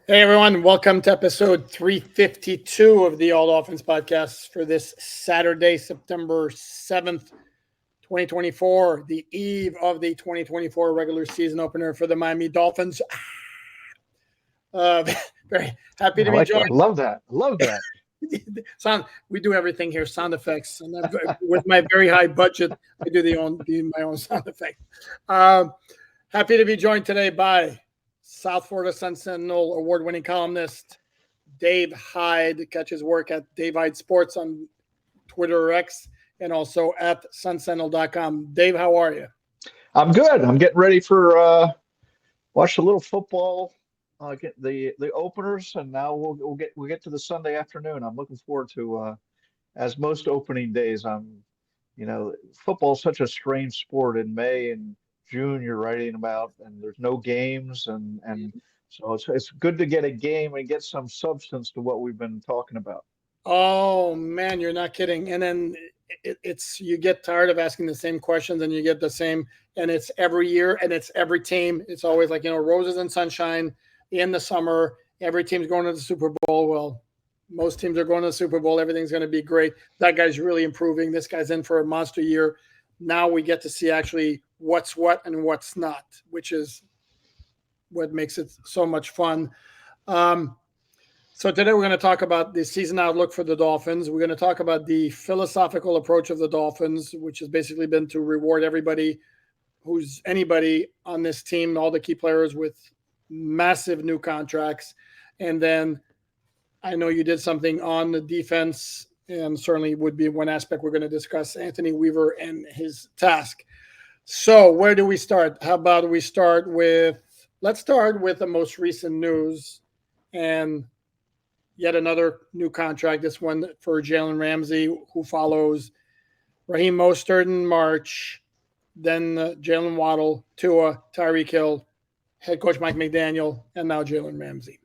Hey everyone, welcome to episode 352 of the All Dolphins podcast for this Saturday, September 7th, 2024, the eve of the 2024 regular season opener for the Miami Dolphins. Uh, very happy to I be like that. I joined. love that. I love that. We do everything here, sound effects, and with my very high budget, I do my own sound effect. Um, Happy to be joined today by South Florida Sun Sentinel award-winning columnist Dave Hyde. Catch his work at Dave Hyde Sports on Twitter or X, and also at sunsentinel.com. Dave, how are you? I'm good. I'm getting ready for watch a little football. Get the openers, and now we'll get to the Sunday afternoon. I'm looking forward to as most opening days. Football's such a strange sport. In May and June, you're writing about, and there's no games, and so it's good to get a game and get some substance to what we've been talking about. Oh man, you're not kidding. And then it's you get tired of asking the same questions, and you get the same, and it's every year, and it's every team. It's always like roses and sunshine in the summer. Every team's going to the Super Bowl. Well, most teams are going to the Super Bowl. Everything's going to be great. That guy's really improving. This guy's in for a monster year. Now we get to see actually what's what and what's not, which is what makes it so much fun. Um, so today we're going to talk about the season outlook for the Dolphins. We're going to talk about the philosophical approach of the Dolphins, which has basically been to reward everybody who's anybody on this team, all the key players with massive new contracts. And then I know you did something on the defense, and certainly would be one aspect we're going to discuss, Anthony Weaver and his task. So where do we start? How about let's start with the most recent news and yet another new contract, this one for Jalen Ramsey, who follows Raheem Mostert in March, then Jalen Waddle, Tua, Tyreek Hill, head coach Mike McDaniel, and now Jalen Ramsey.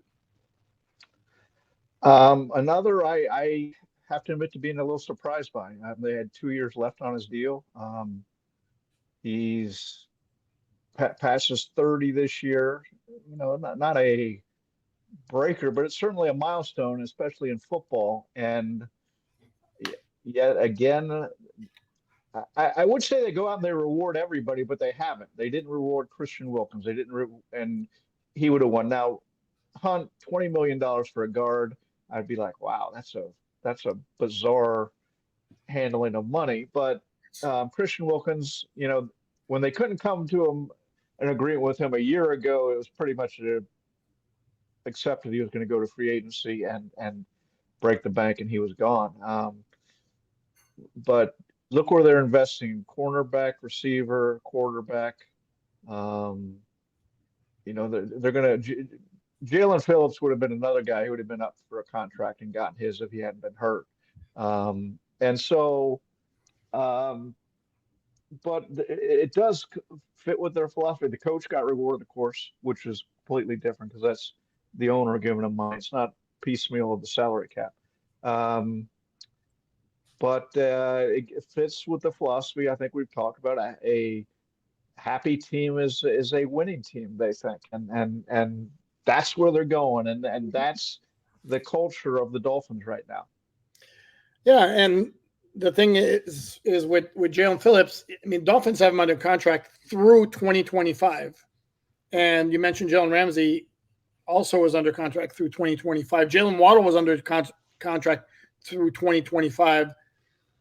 Another I have to admit to being a little surprised by. They had 2 years left on his deal. He's passes 30 this year. Not a breaker, but it's certainly a milestone, especially in football. And yet again, I would say they go out and they reward everybody, but they haven't. They didn't reward Christian Wilkins. They didn't, and he would have won. Now, Hunt, $20 million for a guard. I'd be like, wow, that's a bizarre handling of money. But Christian Wilkins, when they couldn't come to an agreement with him a year ago, it was pretty much accepted he was going to go to free agency and break the bank, and he was gone. But look where they're investing: cornerback, receiver, quarterback. Um, they're going to. Jalen Phillips would have been another guy who would have been up for a contract and gotten his if he hadn't been hurt. And so, um, but it does fit with their philosophy. The coach got rewarded, of course, which is completely different because that's the owner giving him money. It's not piecemeal of the salary cap. Um, but it fits with the philosophy. I think we've talked about a happy team is a winning team, they think, and that's where they're going, and that's the culture of the Dolphins right now. Yeah, and the thing is with Jalen Phillips, I mean, Dolphins have him under contract through 2025. And you mentioned Jalen Ramsey also was under contract through 2025. Jalen Waddle was under contract through 2025.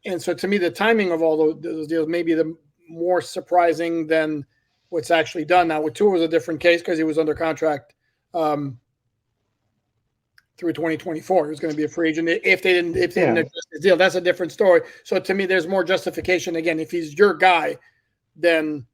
And so to me, the timing of all those deals may be the more surprising than what's actually done. Now, with Tua was a different case because he was under contract through 2024. He was going to be a free agent if they didn't adjust his deal. That's a different story. So to me, there's more justification. Again, if he's your guy, then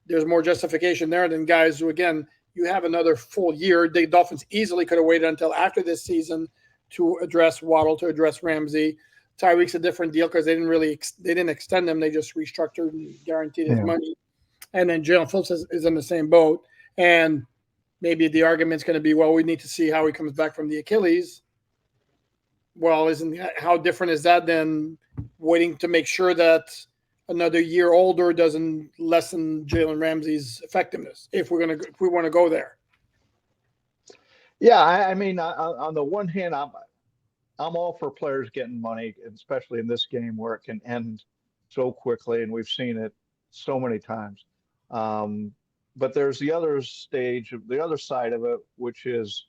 there's more justification there than guys who, again, you have another full year. The Dolphins easily could have waited until after this season to address Waddle, to address Ramsey. Tyreek's a different deal because they didn't extend him. They just restructured and guaranteed his money. And then Jalen Phillips is in the same boat. And maybe the argument's going to be, well, we need to see how he comes back from the Achilles. Well, how different is that than waiting to make sure that another year older doesn't lessen Jalen Ramsey's effectiveness if we want to go there? Yeah, I mean, on the one hand, I'm all for players getting money, especially in this game where it can end so quickly, and we've seen it so many times. Um, but there's the other stage, the other side of it, which is,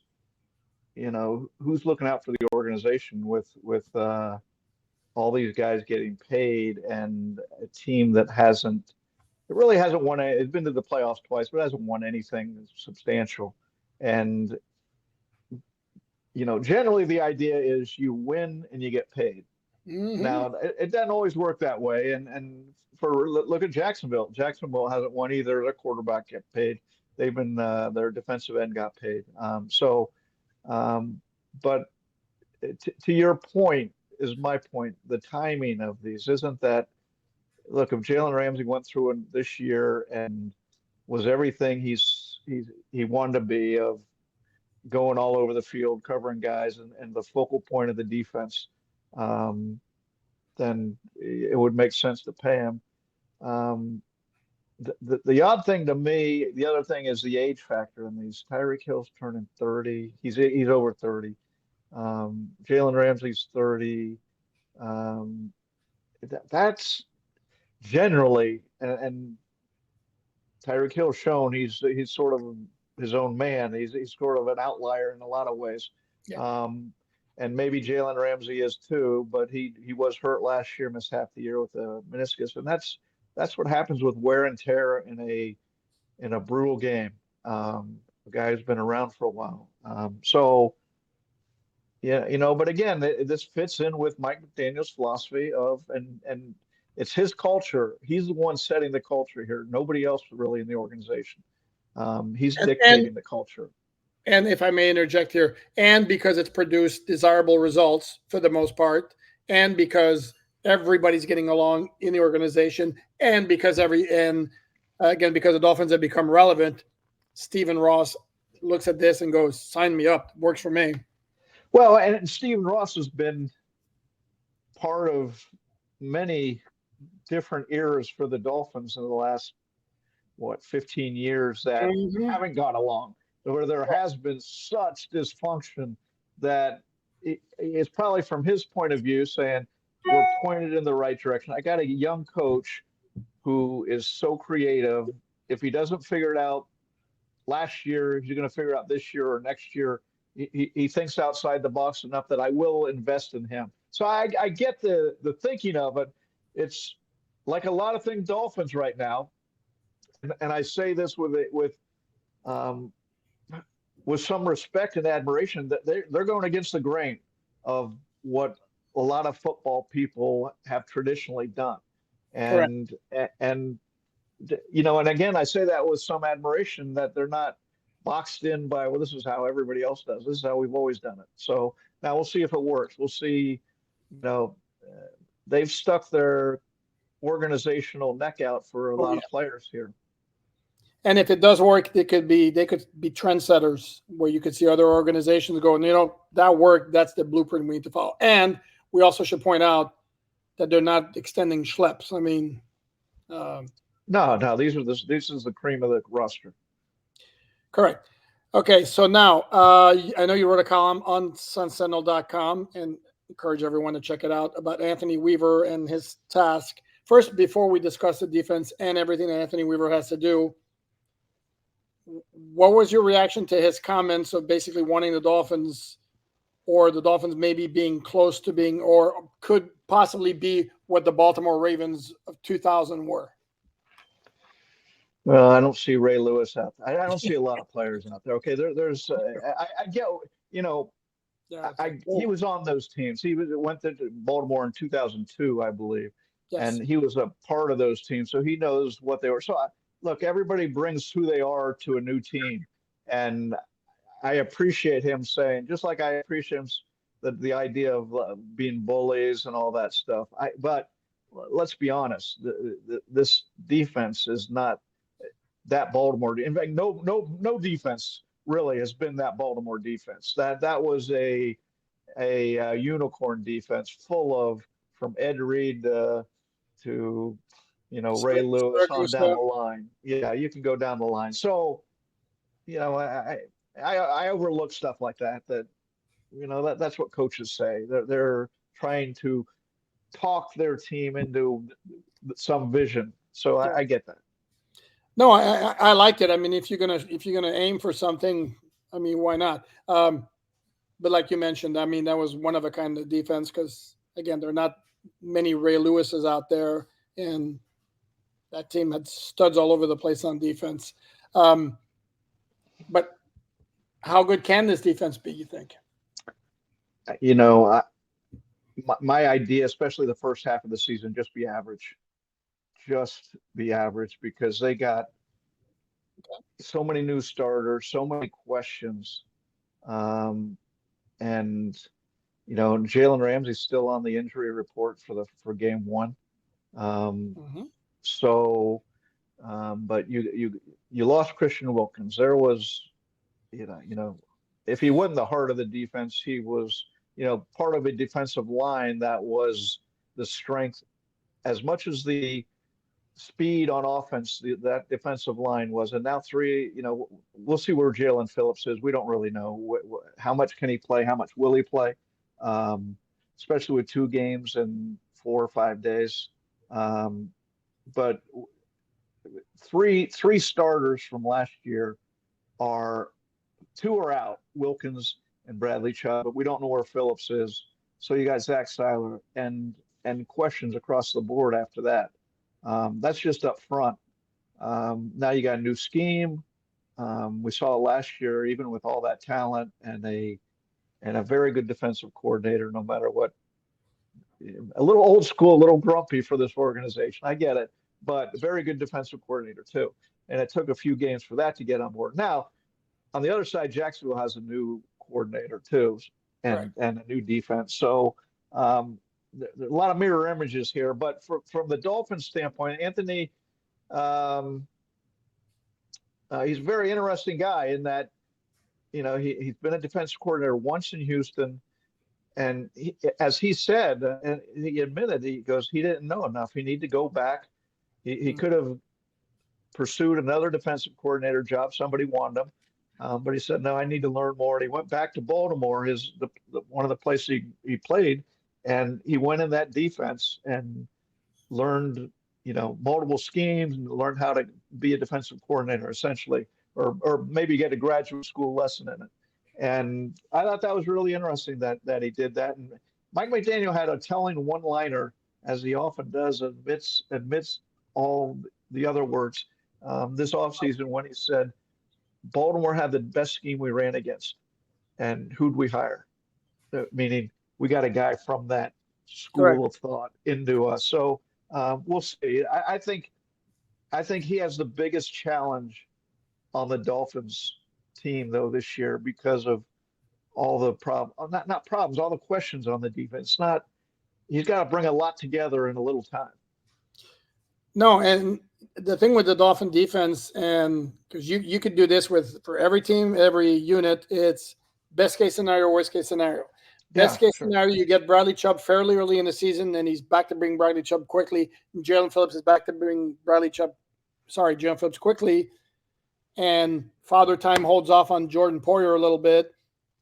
who's looking out for the organization with all these guys getting paid and a team that it really hasn't won. It's been to the playoffs twice, but hasn't won anything substantial. And generally the idea is you win and you get paid. Hmm. Now, it doesn't always work that way. And look at Jacksonville. Jacksonville hasn't won either. Their quarterback get paid. They've been their defensive end got paid. Um, but to your point is my point. The timing of these isn't that. Look, if Jalen Ramsey went through this year and was everything he wanted to be of going all over the field, covering guys, and the focal point of the defense, um, then it would make sense to pay him. Um, the odd thing to me, the other thing is the age factor in these. Tyreek Hill's turning 30. He's over 30. Jalen Ramsey's 30. Um, that's generally, and Tyreek Hill's shown he's sort of his own man. He's sort of an outlier in a lot of ways. Yeah. Um, and maybe Jalen Ramsey is too, but he was hurt last year, missed half the year with a meniscus, and that's what happens with wear and tear in a brutal game. A guy who's been around for a while. So yeah, but again, this fits in with Mike McDaniel's philosophy and it's his culture. He's the one setting the culture here. Nobody else really in the organization. He's And dictating the culture. and if I may interject here, and because it's produced desirable results for the most part, and because everybody's getting along in the organization, and because again because the Dolphins have become relevant, Stephen Ross looks at this and goes, "Sign me up. Works for me." Well, and Stephen Ross has been part of many different eras for the Dolphins in the last 15 years that Mhm. haven't got along, where there has been such dysfunction that it's probably from his point of view saying we're pointed in the right direction. I got a young coach who is so creative. If he doesn't figure it out last year, he's going to figure it out this year or next year. He thinks outside the box enough that I will invest in him. So I get the thinking of it. It's like a lot of things Dolphins right now, and I say this um, with some respect and admiration that they're going against the grain of what a lot of football people have traditionally done, Correct. and and and again I say that with some admiration that they're not boxed in by, well, this is how everybody else does. This is how we've always done it. So now we'll see if it works. We'll see. You know, they've stuck their organizational neck out for a Oh lot yeah. of players here. And if it does work, they could be trendsetters where you could see other organizations going, that worked. That's the blueprint we need to follow. And we also should point out that they're not extending schleps. I mean, um, No, this is the cream of the roster. correct. Okay, so now I know you wrote a column on sunsentinel.com and encourage everyone to check it out about Anthony Weaver and his task. First, before we discuss the defense and everything that Anthony Weaver has to do, what was your reaction to his comments of basically wanting the Dolphins or the Dolphins maybe being close to being or could possibly be what the Baltimore Ravens of 2000 were? Well, I don't see Ray Lewis out there. I don't see a lot of players out there. Okay, there's I get you know Yeah. he was on those teams. Went to Baltimore in 2002, I believe, Yes. and he was a part of those teams, so he knows what they were. So look, everybody brings who they are to a new team, and I appreciate him saying, just like I appreciate the idea of being bullies and all that stuff. But let's be honest, this defense is not that Baltimore. In fact, no defense really has been that Baltimore defense. That was a unicorn defense full of, from Ed Reed to Ray Lewis on down the line. Yeah, you can go down the line. So I I overlook stuff like that. That's what coaches say. They're trying to talk their team into some vision. So Yeah. I get that. No, I like it. I mean, if you're gonna aim for something, I mean, why not? But like you mentioned, I mean, that was one of a kind of defense because again, there are not many Ray Lewises out there, and that team had studs all over the place on defense. Um, but how good can this defense be? You think? You know, my idea, especially the first half of the season, just be average because they got so many new starters, so many questions, um, and Jalen Ramsey's still on the injury report for game one. Um, Mm-hmm. so, but you lost Christian Wilkins. There was, if he wasn't the heart of the defense, he was, part of a defensive line that was the strength as much as the speed on offense that defensive line was. And now we'll see where Jalen Phillips is. We don't really know how much can he play, how much will he play, um, especially with 2 games in 4 or 5 days. Um, but three starters from last year are two are out, Wilkins and Bradley Chubb, but we don't know where Phillips is. So you got Zach Seiler and questions across the board after that. That's just up front. Now you got a new scheme. We saw last year, even with all that talent and a very good defensive coordinator, no matter what. A little old school, a little grumpy for this organization. I get it, but a very good defensive coordinator too. And it took a few games for that to get on board. Now, on the other side, Jacksonville has a new coordinator too, Right. and a new defense. So there's a lot of mirror images here. But from the Dolphins' standpoint, Anthony, um, he's a very interesting guy in that he's been a defensive coordinator once in Houston, and as he said, and he admitted, he goes, he didn't know enough. He needed to go back. He could have pursued another defensive coordinator job. Somebody wanted him. But he said, no, I need to learn more. And he went back to Baltimore, one of the places he played, and he went in that defense and learned, multiple schemes and learned how to be a defensive coordinator, essentially, or maybe get a graduate school lesson in it. And I thought that was really interesting that he did that. And Mike McDaniel had a telling one-liner, as he often does, admits all the other words this offseason when he said, Baltimore had the best scheme we ran against. And who'd we hire? Meaning we got a guy from that Correct. school of thought into us. So we'll see. I think he has the biggest challenge on the Dolphins team though this year because of all the not problems, all the questions on the defense. Not He's got to bring a lot together in a little time. No, and the thing with the Dolphin defense, and because you could do this for every team, every unit, it's best case scenario, worst case scenario. Best Yeah, case sure. scenario, you get Bradley Chubb fairly early in the season, and he's back to bring Bradley Chubb quickly. And Jalen Phillips is back to bring Jalen Phillips quickly. And Father Time holds off on Jordan Poyer a little bit,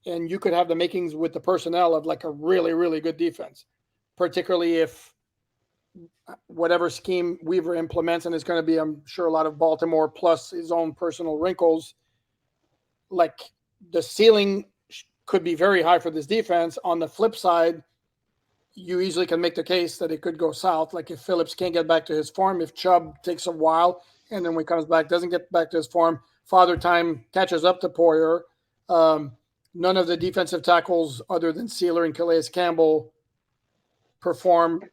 and you could have the makings with the personnel of like a really, really good defense, particularly if whatever scheme Weaver implements, and it's going to be, I'm sure, a lot of Baltimore plus his own personal wrinkles. Like the ceiling could be very high for this defense. On the flip side, you easily can make the case that it could go south. Like if Phillips can't get back to his form, if Chubb takes a while, and then when he comes back, doesn't get back to his form, Father Time catches up to Poyer. None of the defensive tackles other than Sealer and Calais Campbell perform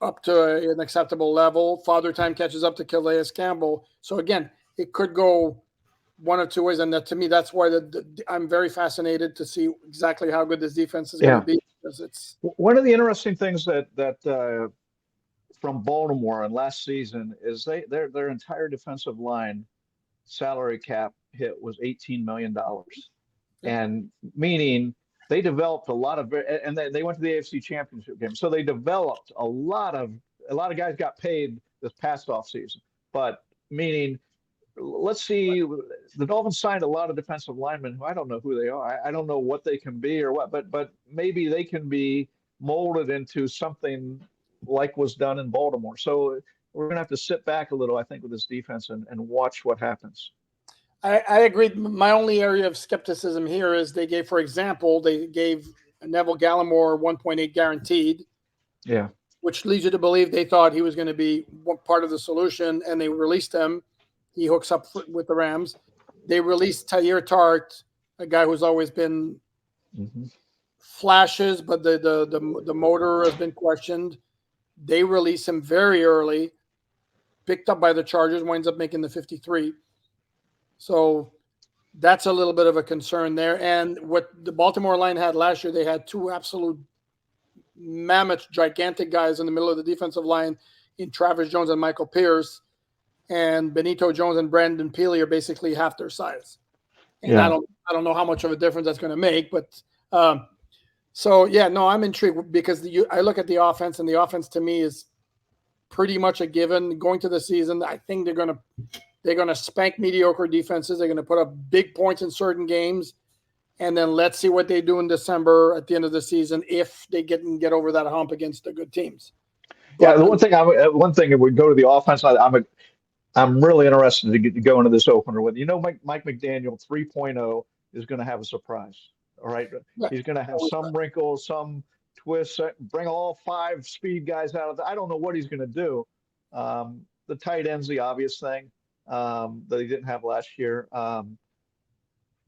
up to an acceptable level. Father Time catches up to Calais Campbell. So again, it could go one of two ways, and to me, that's why I'm very fascinated to see exactly how good this defense is going to Yeah. be because it's One of the interesting things that from Baltimore and last season is their entire defensive line salary cap hit was $18 million, yeah, and meaning they developed a lot of, and they went to the AFC Championship game, so they developed a lot of guys got paid this past off season, but meaning let's see. The Dolphins signed a lot of defensive linemen who I don't know who they are. I don't know what they can be or what, but maybe they can be molded into something like was done in Baltimore. So we're gonna have to sit back a little, I think, with this defense and watch what happens. I agree. My only area of skepticism here is for example, they gave Neville Gallimore 1.8 guaranteed, Yeah. which leads you to believe they thought he was going to be part of the solution, and they released him. He hooks up with the Rams. They released Tyler Tart, a guy who's always been flashes, but the motor has been questioned. They release him very early, picked up by the Chargers, winds up making the 53. So that's a little bit of a concern there. And what the Baltimore line had last year, they had two absolute mammoth, gigantic guys in the middle of the defensive line in Travis Jones and Michael Pierce. And Benito Jones and Brandon Peely are basically half their size. And Yeah. I don't know how much of a difference that's going to make, but so yeah, no, I'm intrigued because I look at the offense, and the offense to me is pretty much a given going to the season. I think they're going to spank mediocre defenses. They're going to put up big points in certain games, and then let's see what they do in December at the end of the season if they get over that hump against the good teams. Yeah, But the one thing if we go to the offense, I'm really interested to go into this opener with Mike McDaniel 3.0 is going to have a surprise. All right, he's going to have some wrinkles, some twists. Bring all 5 speed guys out of I don't know what he's going to do. The tight end's the obvious thing that he didn't have last year,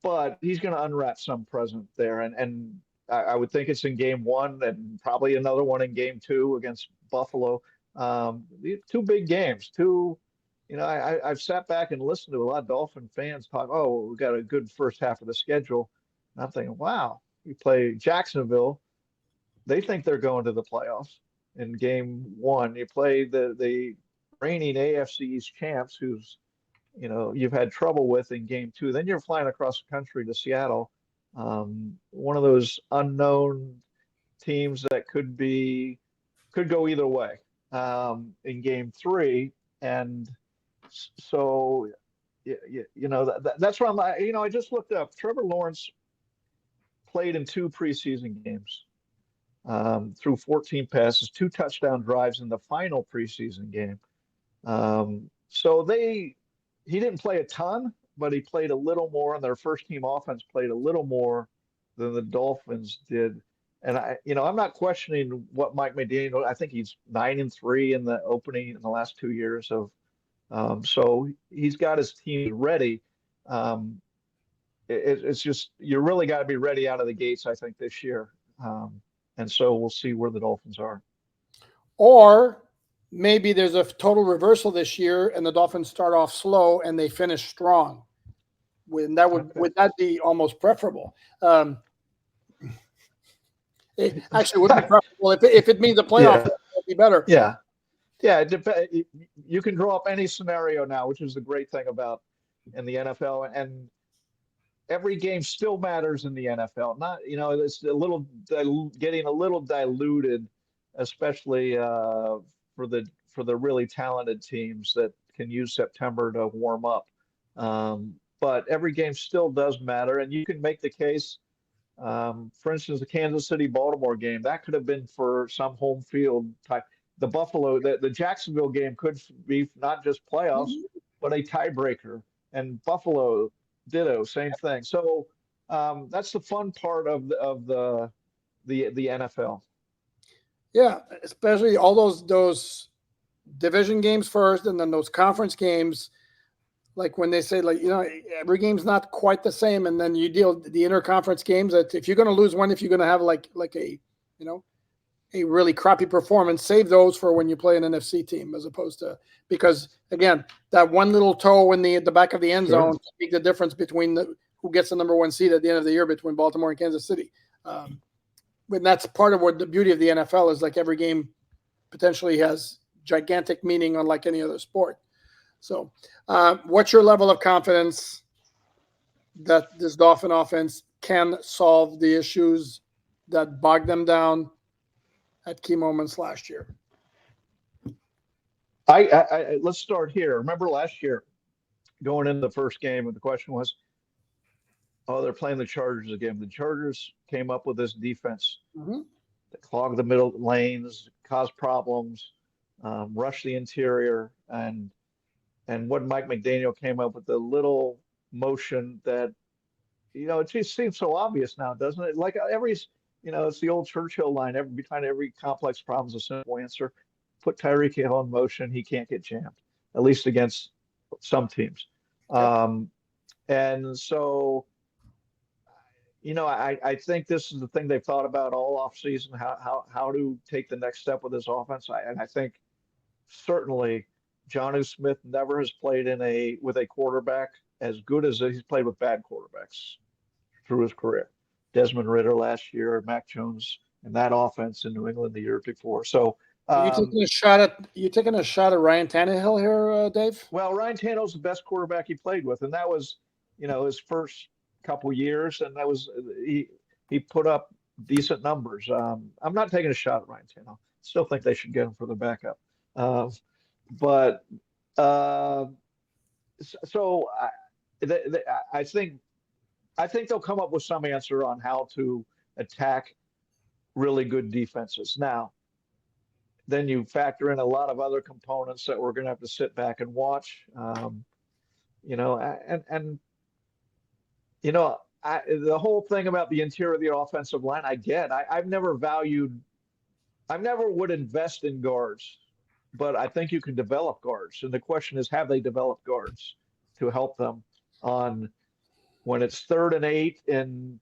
but he's going to unwrap some present there, and I would think it's in game 1 and probably another one in game 2 against Buffalo. 2 big games, I've sat back and listened to a lot of Dolphin fans talk, oh, we got a good first half of the schedule. And I'm thinking, wow, we play Jacksonville. They think they're going to the playoffs in game 1. You play the reigning AFC East champs, who's, you've had trouble with in game 2. Then you're flying across the country to Seattle, one of those unknown teams that could go either way in game 3. And so, that's where I just looked up. Trevor Lawrence played in 2 preseason games, threw 14 passes, 2 touchdown drives in the final preseason game. So he didn't play a ton, but he played a little more, and their first team offense played a little more than the Dolphins did. And I'm not questioning what Mike McDaniel. I think he's 9-3 in the last 2 years of. So he's got his team ready. It's just you really got to be ready out of the gates, I think, this year. And so we'll see where the Dolphins are. Or maybe there's a total reversal this year, and the Dolphins start off slow and they finish strong. Would that be almost preferable? It actually would be preferable if it means a playoff. It'd be better. Yeah. Yeah, you can draw up any scenario now, which is the great thing about in the NFL, and every game still matters in the NFL. Not, it's a little getting a little diluted, especially for the really talented teams that can use September to warm up. But every game still does matter, and you can make the case. For instance, the Kansas City-Baltimore game, that could have been for some home field type. The the Jacksonville game could be not just playoffs, but a tiebreaker. And Buffalo, ditto, same thing. So that's the fun part of the NFL. Yeah, especially all those division games first, and then those conference games. Like when they say, every game's not quite the same, and then you deal the interconference games. That if you're going to lose one, if you're going to have like a really crappy performance, save those for when you play an NFC team, as opposed to, because again, that one little toe in the back of the end zone make the difference between who gets the number 1 seed at the end of the year between Baltimore and Kansas City. And that's part of what the beauty of the NFL is. Like every game potentially has gigantic meaning, unlike any other sport. So, what's your level of confidence that this Dolphin offense can solve the issues that bogged them down at key moments last year? Let's start here. Remember last year, going into the first game, and the question was, oh, they're playing the Chargers again. The Chargers came up with this defense that clogged the middle lanes, caused problems, rushed the interior, and what Mike McDaniel came up with, the little motion that, it just seems so obvious now, doesn't it? Like it's the old Churchill line, behind every complex problem is a simple answer. Put Tyreek Hill in motion, he can't get jammed, at least against some teams. And so, I think this is the thing they've thought about all offseason, how to take the next step with this offense. And I think certainly Jonnu Smith never has played with a quarterback as good as he's played with bad quarterbacks through his career. Desmond Ridder last year, Mac Jones, and that offense in New England the year before. So you taking a shot at Ryan Tannehill here, Dave? Well, Ryan Tannehill's the best quarterback he played with, and that was, his first couple years, and that was he put up decent numbers. I'm not taking a shot at Ryan Tannehill. Still think they should get him for the backup. But so I think they'll come up with some answer on how to attack really good defenses. Now, then you factor in a lot of other components that we're going to have to sit back and watch. The whole thing about the interior of the offensive line, I get. I never would invest in guards, but I think you can develop guards. And the question is, have they developed guards to help them on when it's 3rd and 8 in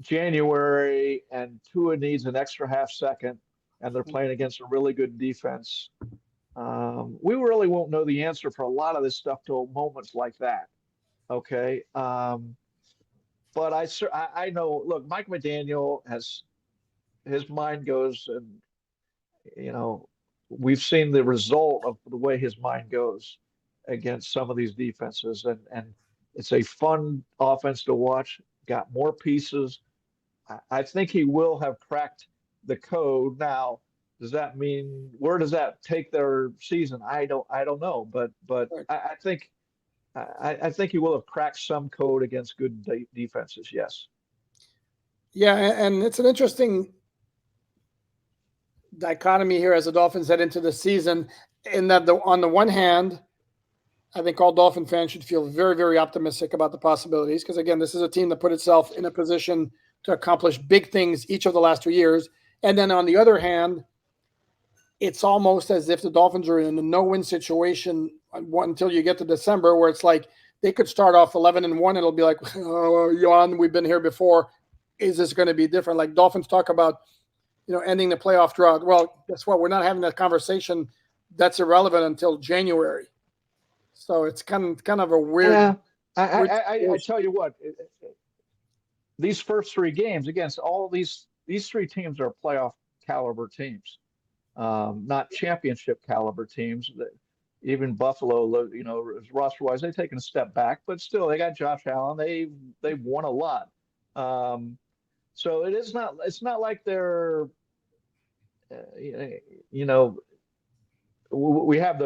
January and Tua needs an extra half second and they're playing against a really good defense. We really won't know the answer for a lot of this stuff till moments like that. Okay. But I know, look, Mike McDaniel his mind goes, and, we've seen the result of the way his mind goes against some of these defenses. And it's a fun offense to watch, got more pieces. I think he will have cracked the code. Now, does that mean, where does that take their season? I don't know, but I think he will have cracked some code against good defenses. Yes. Yeah, and it's an interesting dichotomy here as the Dolphins head into the season, in that on the one hand, I think all Dolphin fans should feel very, very optimistic about the possibilities, because again, this is a team that put itself in a position to accomplish big things each of the last 2 years. And then on the other hand, it's almost as if the Dolphins are in a no-win situation until you get to December, where it's like they could start off 11-1. It'll be like, oh, Jan, we've been here before. Is this going to be different? Like Dolphins talk about, ending the playoff drought. Well, guess what? We're not having that conversation. That's irrelevant until January. So it's kind of a weird. Yeah, I tell you what, these first 3 games against all these 3 teams are playoff caliber teams, not championship caliber teams. Even Buffalo, roster-wise, they've taken a step back, but still, they got Josh Allen. They've won a lot. So it's not like they're, we have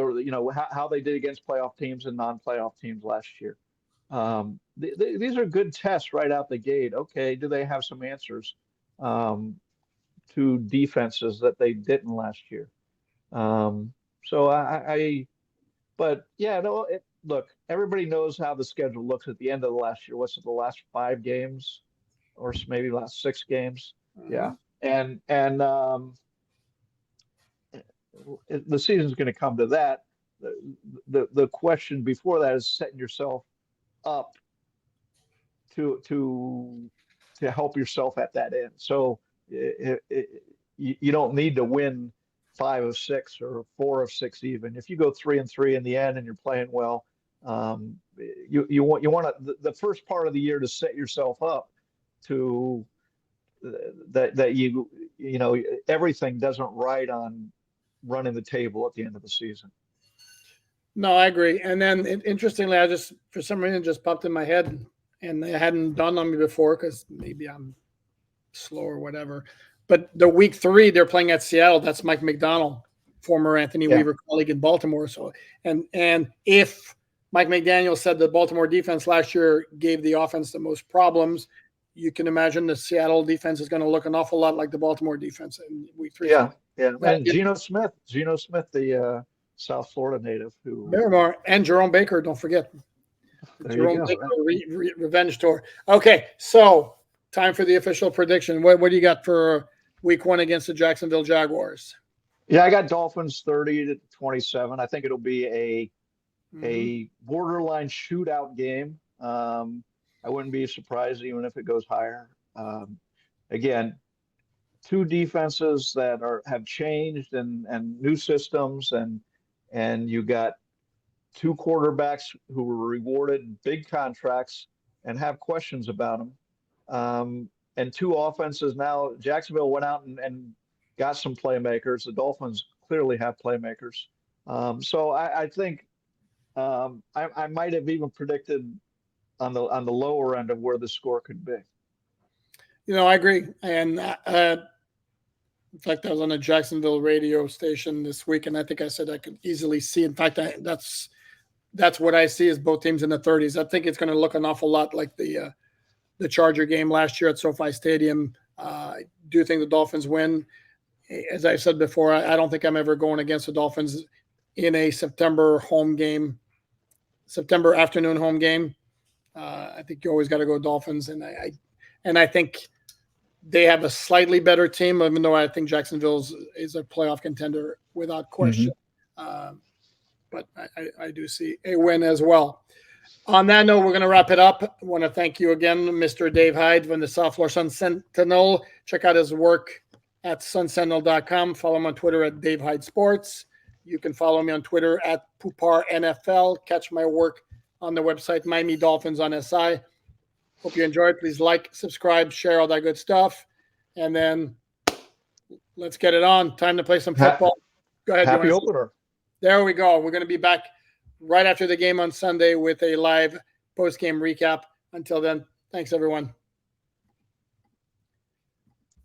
how they did against playoff teams and non-playoff teams last year. These are good tests right out the gate. Okay, do they have some answers to defenses that they didn't last year? But yeah, no. Look, everybody knows how the schedule looks at the end of the last year. What's it, the last 5 games, or maybe last 6 games? Mm-hmm. Yeah, and the season's going to come to that. The question before that is setting yourself up to help yourself at that end. So you don't need to win 5 of 6 or 4 of 6 even. If you go 3-3 in the end and you're playing well, you want the first part of the year to set yourself up to that everything doesn't ride on running the table at the end of the season. No, I agree. And then interestingly, I just, for some reason, just popped in my head, and it hadn't dawned on me before because maybe I'm slow or whatever. But the week 3, they're playing at Seattle. That's Mike McDaniel, former Anthony Weaver colleague in Baltimore. So, and if Mike McDaniel said the Baltimore defense last year gave the offense the most problems. You can imagine the Seattle defense is going to look an awful lot like the Baltimore defense in week 3. Yeah, yeah. Now, And Geno Smith, the South Florida native who, Barrymore and Jerome Baker, don't forget. there you Jerome go. Baker revenge tour. Okay, so time for the official prediction. What do you got for week 1 against the Jacksonville Jaguars? Yeah, I got Dolphins 30-27. I think it'll be a borderline shootout game. I wouldn't be surprised even if it goes higher. Again, two defenses that have changed and new systems, and you got two quarterbacks who were rewarded big contracts and have questions about them. And two offenses now. Jacksonville went out and got some playmakers. The Dolphins clearly have playmakers. So I think I might have even predicted on the lower end of where the score could be. I agree. And in fact, I was on a Jacksonville radio station this week, and I think I said I could easily see. In fact, that's what I see is both teams in the 30s. I think it's going to look an awful lot like the Charger game last year at SoFi Stadium. I do think the Dolphins win. As I said before, I don't think I'm ever going against the Dolphins in a September afternoon home game. I think you always got to go Dolphins, and I think they have a slightly better team, even though I think Jacksonville is a playoff contender without question. But I do see a win as well. On that note, we're going to wrap it up. I want to thank you again, Mr. Dave Hyde from the South Florida Sun Sentinel. Check out his work at sunsentinel.com. Follow him on Twitter at Dave Hyde Sports. You can follow me on Twitter at Poupar NFL. Catch my work on the website Miami Dolphins on SI. Hope you enjoyed. Please like, subscribe, share, all that good stuff. And then let's get it on. Time to play some football. Go ahead. Happy opener. There we go. We're going to be back right after the game on Sunday with a live post-game recap. Until then, thanks, everyone.